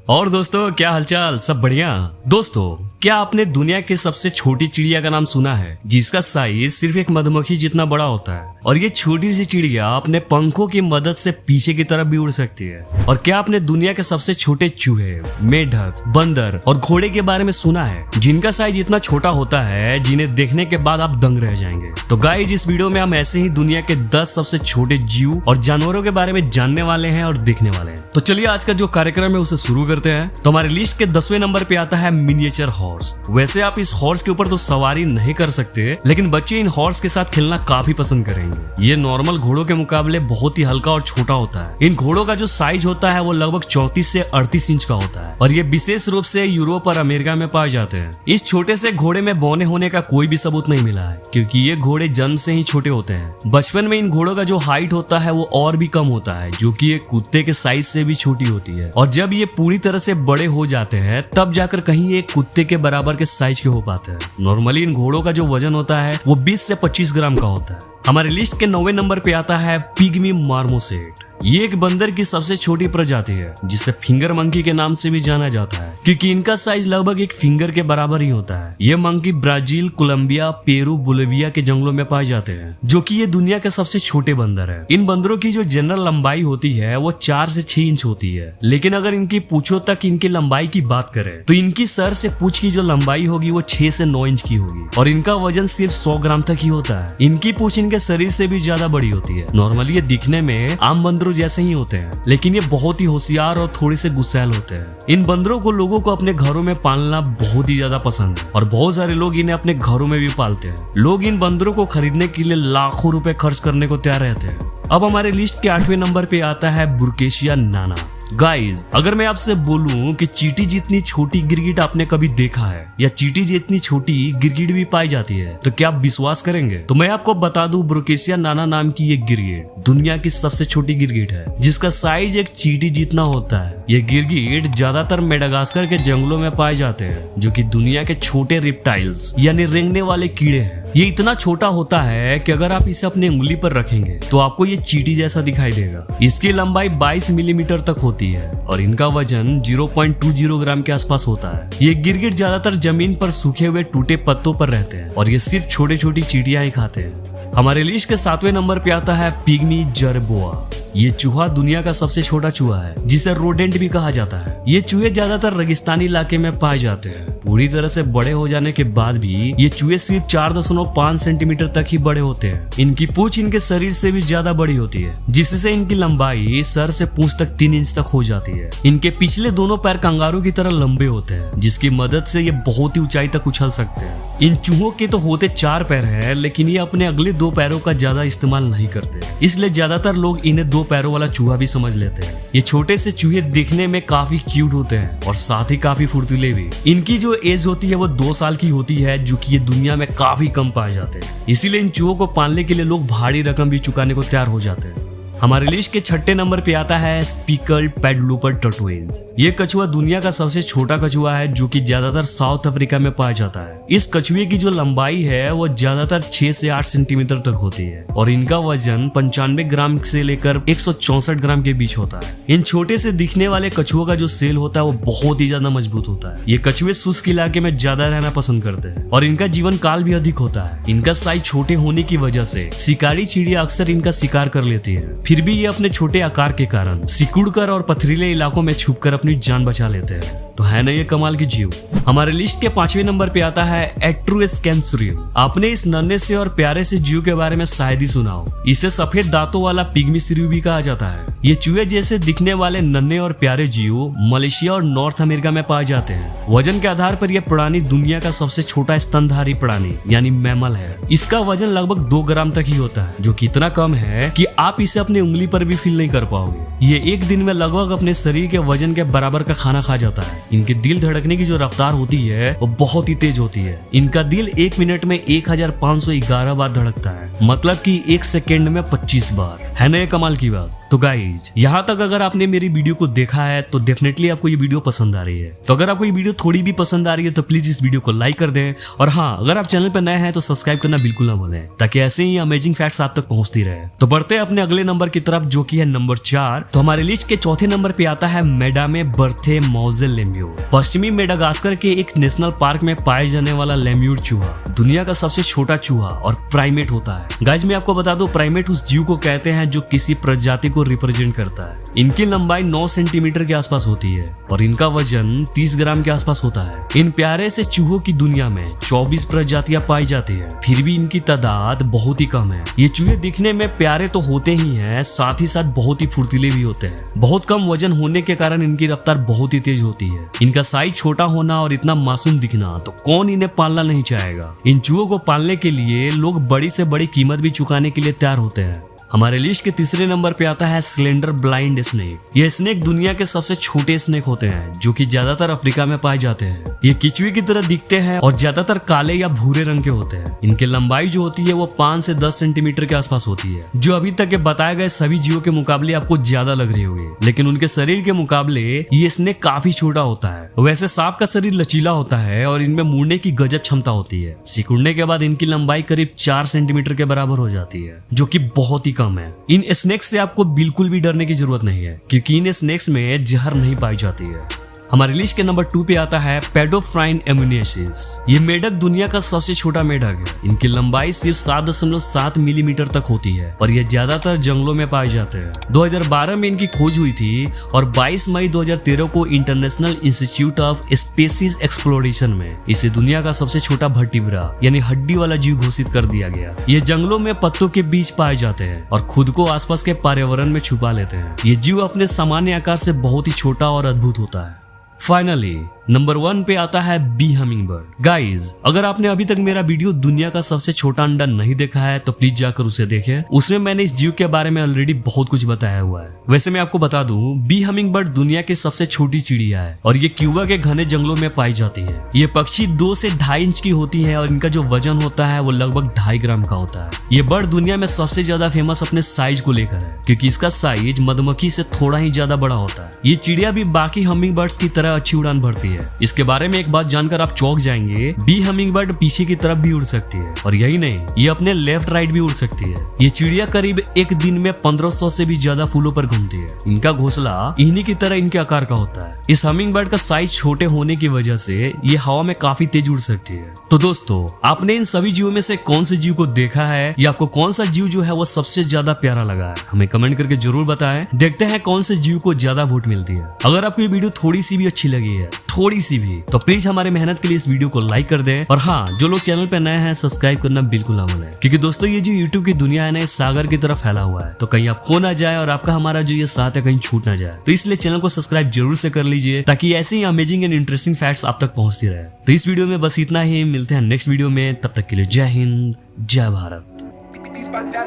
और दोस्तों, क्या हालचाल? सब बढ़िया। दोस्तों, क्या आपने दुनिया की सबसे छोटी चिड़िया का नाम सुना है, जिसका साइज सिर्फ एक मधुमक्खी जितना बड़ा होता है? और ये छोटी सी चिड़िया अपने पंखों की मदद से पीछे की तरफ भी उड़ सकती है। और क्या आपने दुनिया के सबसे छोटे चूहे, मेढक, बंदर और घोड़े के बारे में सुना है, जिनका साइज इतना छोटा होता है जिन्हें देखने के बाद आप दंग रह जाएंगे? तो गाइस, इस वीडियो में हम ऐसे ही दुनिया के 10 सबसे छोटे जीव और जानवरों के बारे में जानने वाले हैं और देखने वाले हैं। तो चलिए आज का जो कार्यक्रम है उसे शुरू करते हैं। तो हमारे लिस्ट के 10वें नंबर पे आता है मिनिएचर हॉर्स। वैसे आप इस हॉर्स के ऊपर तो सवारी नहीं कर सकते, लेकिन बच्चे इन हॉर्स के साथ खेलना काफी पसंद करेंगे। ये नॉर्मल घोड़ों के मुकाबले बहुत ही हल्का और छोटा होता है। इन घोड़ों का जो साइज होता है वो लगभग 34 से 38 इंच का होता है और ये विशेष रूप से यूरोप और अमेरिका में पाए जाते हैं। इस छोटे से घोड़े में बौने होने का कोई भी सबूत नहीं मिला है, क्योंकि ये घोड़े जन्म से ही छोटे होते हैं। बचपन में इन घोड़ों का जो हाइट होता है वो और भी कम होता है, जो कि एक कुत्ते के साइज से भी छोटी होती है। और जब ये पूरी तरह से बड़े हो जाते हैं तब जाकर कहीं एक कुत्ते के बराबर के साइज के हो पाते हैं। नॉर्मली इन घोड़ों का जो वजन होता है वो 20 से 25 ग्राम का होता है। हमारे लिस्ट के 9वें नंबर पे आता है पिग्मी मार्मोसेट। ये एक बंदर की सबसे छोटी प्रजाति है, जिसे फिंगर मंकी के नाम से भी जाना जाता है, क्योंकि इनका साइज लगभग एक फिंगर के बराबर ही होता है। ये monkey Brazil, Colombia, Peru, Bolivia के जंगलों में पाए जाते हैं, जो कि ये दुनिया के सबसे छोटे बंदर है। इन बंदरों की जो जनरल लंबाई होती है वो 4 से 6 इंच होती है, लेकिन अगर इनकी पूंछों तक इनकी लंबाई की बात करें तो इनकी सर से पूंछ की जो लंबाई होगी वो 6 से 9 इंच की होगी और इनका वजन सिर्फ 100 ग्राम तक ही होता है। इनकी पूंछ इनके शरीर से भी ज्यादा बड़ी होती है। नॉर्मली ये दिखने में आम बंदरों जैसे ही होते हैं, लेकिन ये बहुत ही होशियार और थोड़े से गुस्सैल होते हैं। इन बंदरों को लोगों को अपने घरों में पालना बहुत ही ज्यादा पसंद है और बहुत सारे लोग इन्हें अपने घरों में भी पालते हैं। लोग इन बंदरों को खरीदने के लिए लाखों रुपए खर्च करने को तैयार रहते हैं। अब हमारे लिस्ट के 8वें नंबर पे आता है बुरकेशिया नाना। गाइस, अगर मैं आपसे बोलूं कि चींटी जितनी छोटी गिरगिट आपने कभी देखा है या चींटी जितनी छोटी गिरगिट भी पाई जाती है, तो क्या आप विश्वास करेंगे? तो मैं आपको बता दूं, बुरकेशिया नाना नाम की ये गिरगिट दुनिया की सबसे छोटी गिरगिट है, जिसका साइज एक चींटी जितना होता है। ये गिरगिट ज्यादातर मेडागास्कर के जंगलों में पाए जाते हैं, जो कि दुनिया के छोटे रिप्टाइल्स यानी रेंगने वाले कीड़े हैं। ये इतना छोटा होता है कि अगर आप इसे अपनी उंगली पर रखेंगे तो आपको ये चींटी जैसा दिखाई देगा। इसकी लंबाई 22 मिलीमीटर तक होती है और इनका वजन 0.20 ग्राम के आसपास होता है। ये गिरगिट ज्यादातर जमीन पर सूखे हुए टूटे पत्तों पर रहते हैं और ये सिर्फ छोटी छोटी चींटियां ही खाते हैं। हमारे लिस्ट के 7वें नंबर पे आता है पिग्मी जरबोआ। ये चूहा दुनिया का सबसे छोटा चूहा है, जिसे रोडेंट भी कहा जाता है। ये चूहे ज्यादातर रेगिस्तानी इलाके में पाए जाते हैं। पूरी तरह से बड़े हो जाने के बाद भी ये चूहे सिर्फ 4.5 सेंटीमीटर तक ही बड़े होते हैं। इनकी पूंछ इनके शरीर से भी ज्यादा बड़ी होती है, जिससे इनकी लंबाई सर से पूंछ तक 3 इंच तक हो जाती है। इनके पिछले दोनों पैर कंगारू की तरह लंबे होते हैं, जिसकी मदद से ये बहुत ही ऊंचाई तक उछल सकते हैं। इन चूहों के तो होते 4 पैर हैं, लेकिन ये अपने अगले 2 पैरों का ज्यादा इस्तेमाल नहीं करते, इसलिए ज्यादातर लोग इन्हें 2 पैरों वाला चूहा भी समझ लेते हैं। ये छोटे से चूहे दिखने में काफी क्यूट होते हैं और साथ ही काफी फुर्तीले भी। इनकी जो एज होती है वो 2 साल की होती है, जो कि ये दुनिया में काफी कम पाए जाते हैं। इसीलिए इन चूहों को पालने के लिए लोग भारी रकम भी चुकाने को तैयार हो जाते हैं। हमारे लिस्ट के 6ठे नंबर पे आता है स्पीकल्ड पैडलूपर टर्टोइन्स। ये कछुआ दुनिया का सबसे छोटा कछुआ है, जो कि ज्यादातर साउथ अफ्रीका में पाया जाता है। इस कछुए की जो लंबाई है वो ज्यादातर 6 से 8 सेंटीमीटर तक होती है और इनका वजन 95 ग्राम से लेकर 164 ग्राम के बीच होता है। इन छोटे से दिखने वाले कछुओं का जो सेल होता है वो बहुत ही ज्यादा मजबूत होता है। ये कछुए शुष्क इलाके में ज्यादा रहना पसंद करते हैं और इनका जीवन काल भी अधिक होता है। इनका साइज छोटे होने की वजह से शिकारी चिड़िया अक्सर इनका शिकार कर लेती है, फिर भी ये अपने छोटे आकार के कारण सिकुड़कर और पथरीले इलाकों में छुपकर अपनी जान बचा लेते हैं। तो है ना ये कमाल की जीव। हमारे लिस्ट के 5वें नंबर पे आता है एट्रुस्कैन श्रिम्प। आपने इस नन्हे से और प्यारे से जीव के बारे में शायद ही सुना हो। इसे सफेद दांतों वाला पिग्मी श्रिम्प भी कहा जाता है। ये चूहे जैसे दिखने वाले नन्हे और प्यारे जीव मलेशिया और नॉर्थ अमेरिका में पाए जाते हैं। वजन के आधार पर यह प्राणी दुनिया का सबसे छोटा स्तनधारी प्राणी यानी मैमल है। इसका वजन लगभग 2 ग्राम तक ही होता है, जो कि इतना कम है कि आप इसे अपनी उंगली पर भी फील नहीं कर पाओगे। ये एक दिन में लगभग अपने शरीर के वजन के बराबर का खाना खा जाता है। इनके दिल धड़कने की जो रफ्तार होती है वो बहुत ही तेज होती है। इनका दिल 1 मिनट में 1511 बार धड़कता है, मतलब कि 1 सेकेंड में 25 बार। है ना ये कमाल की बात। तो गाइज यहाँ तक अगर आपने मेरी वीडियो को देखा है तो डेफिनेटली आपको ये वीडियो पसंद आ रही है। तो अगर आपको ये वीडियो थोड़ी भी पसंद आ रही है तो प्लीज इस वीडियो को लाइक कर दें, और हाँ, अगर आप चैनल पर नए हैं तो सब्सक्राइब करना बिल्कुल ना भूलें, ताकि ऐसे ही अमेजिंग फैक्ट्स आप तक पहुंचती रहे। तो बढ़ते हैं अपने अगले नंबर की तरफ, जो कि है नंबर 4। तो हमारे लिस्ट के चौथे नंबर पे आता है मेडामे बर्थे मौजेलेम्यूर। पश्चिमी मेडागास्कर के एक नेशनल पार्क में पाए जाने वाला लेम्यूर चूहा दुनिया का सबसे छोटा चूहा और प्राइमेट होता है। गाइज मैं आपको बता दूं, प्राइमेट उस जीव को कहते हैं जो किसी प्रजाति को रिप्रेजेंट करता है। इनकी लंबाई 9 सेंटीमीटर के आसपास होती है और इनका वजन 30 ग्राम के आसपास होता है। इन प्यारे से चूहों की दुनिया में 24 प्रजातियां पाई जाती है, फिर भी इनकी तादाद बहुत ही कम है। ये चूहे दिखने में प्यारे तो होते ही हैं, साथ ही साथ बहुत ही फुर्तीले भी होते हैं। बहुत कम वजन होने के कारण इनकी रफ्तार बहुत ही तेज होती है। इनका साइज छोटा होना और इतना मासूम दिखना, तो कौन इन्हें पालना नहीं चाहेगा। इन चूहों को पालने के लिए लोग बड़ी से बड़ी कीमत भी चुकाने के लिए तैयार होते हैं। हमारे लिस्ट के तीसरे नंबर पे आता है स्लेंडर ब्लाइंड स्नेक। ये स्नेक दुनिया के सबसे छोटे स्नेक होते हैं, जो कि ज्यादातर अफ्रीका में पाए जाते हैं। ये किचुए की तरह दिखते हैं और ज्यादातर काले या भूरे रंग के होते हैं। इनकी लंबाई जो होती है वो 5 से 10 सेंटीमीटर के आसपास होती है, जो अभी तक के बताए गए सभी जीवों के मुकाबले आपको ज्यादा लग रही होगी। लेकिन उनके शरीर के मुकाबले ये स्नेक काफी छोटा होता है। वैसे सांप का शरीर लचीला होता है और इनमें मुड़ने की गजब क्षमता होती है। सिकुड़ने के बाद इनकी लंबाई करीब 4 सेंटीमीटर के बराबर हो जाती है, जो कि बहुत ही कम है। इन स्नेक्स से आपको बिल्कुल भी डरने की जरूरत नहीं है, क्योंकि इन स्नेक्स में जहर नहीं पाई जाती है। हमारे लिस्ट के नंबर 2 पे आता है पेडोफ्राइन एम्यूनेसिस। ये मेढक दुनिया का सबसे छोटा मेढक है। इनकी लंबाई सिर्फ 7.7 मिलीमीटर तक होती है और ये ज्यादातर जंगलों में पाए जाते हैं। 2012 में इनकी खोज हुई थी और 22 मई 2013 को international institute of species exploration में इसे दुनिया का सबसे छोटा वर्टिब्रा यानी हड्डी वाला जीव घोषित कर दिया गया। ये जंगलों में पत्तों के बीच पाए जाते हैं और खुद को आसपास के पर्यावरण में छुपा लेते हैं। ये जीव अपने सामान्य आकार से बहुत ही छोटा और अद्भुत होता है। फाइनली नंबर 1 पे आता है बी हमिंग बर्ड। गाइज अगर आपने अभी तक मेरा वीडियो दुनिया का सबसे छोटा अंडा नहीं देखा है तो प्लीज जाकर उसे देखें। उसमें मैंने इस जीव के बारे में ऑलरेडी बहुत कुछ बताया हुआ है। वैसे मैं आपको बता दूं, बी हमिंग बर्ड दुनिया की सबसे छोटी चिड़िया है और ये क्यूबा के घने जंगलों में पाई जाती है। ये पक्षी 2 से 2.5 इंच की होती है और इनका जो वजन होता है वो लगभग 2.5 ग्राम का होता है। ये बर्ड दुनिया में सबसे ज्यादा फेमस अपने साइज को लेकर है, क्योंकि इसका साइज मधुमक्खी से थोड़ा ही ज्यादा बड़ा होता है। ये चिड़िया भी बाकी हमिंग बर्ड्स की तरह अच्छी उड़ान भरती है। इसके बारे में एक बात जानकर आप चौंक जाएंगे, बी हमिंग बर्ड पीछे की तरफ भी उड़ सकती है और यही नहीं, ये अपने लेफ्ट राइट भी उड़ सकती है। ये चिड़िया करीब एक दिन में 1500 से भी ज्यादा फूलों पर घूमती है। इनका घोंसला इन्हीं की तरह इनके आकार का होता है। इस हमिंग बर्ड का साइज छोटे होने की वजह से ये हवा में काफी तेज उड़ सकती है। तो दोस्तों, आपने इन सभी जीवों में से कौन से जीव को देखा है या आपको कौन सा जीव जो है वो सबसे ज्यादा प्यारा लगा है, हमें कमेंट करके जरूर बताएं। देखते हैं कौन से जीव को ज्यादा वोट मिलती है। अगर आपको ये वीडियो थोड़ी सी भी अच्छी लगी है, थोड़ी सी भी, तो प्लीज हमारे मेहनत के लिए इस वीडियो को लाइक कर दें। और हाँ, जो लोग चैनल पे नए हैं सब्सक्राइब करना बिल्कुल ना भूलें, क्योंकि दोस्तों ये जो यूट्यूब की दुनिया है ना, इस सागर की तरफ फैला हुआ है, तो कहीं आप खो ना जाए और आपका हमारा जो ये साथ है कहीं छूट ना जाए। तो इसलिए चैनल को सब्सक्राइब जरूर से कर लीजिए, ताकि ऐसे ही अमेजिंग एंड इंटरेस्टिंग फैक्ट्स आप तक पहुंचती रहे। तो इस वीडियो में बस इतना ही, मिलते हैं नेक्स्ट वीडियो में, तब तक के लिए जय हिंद, जय भारत।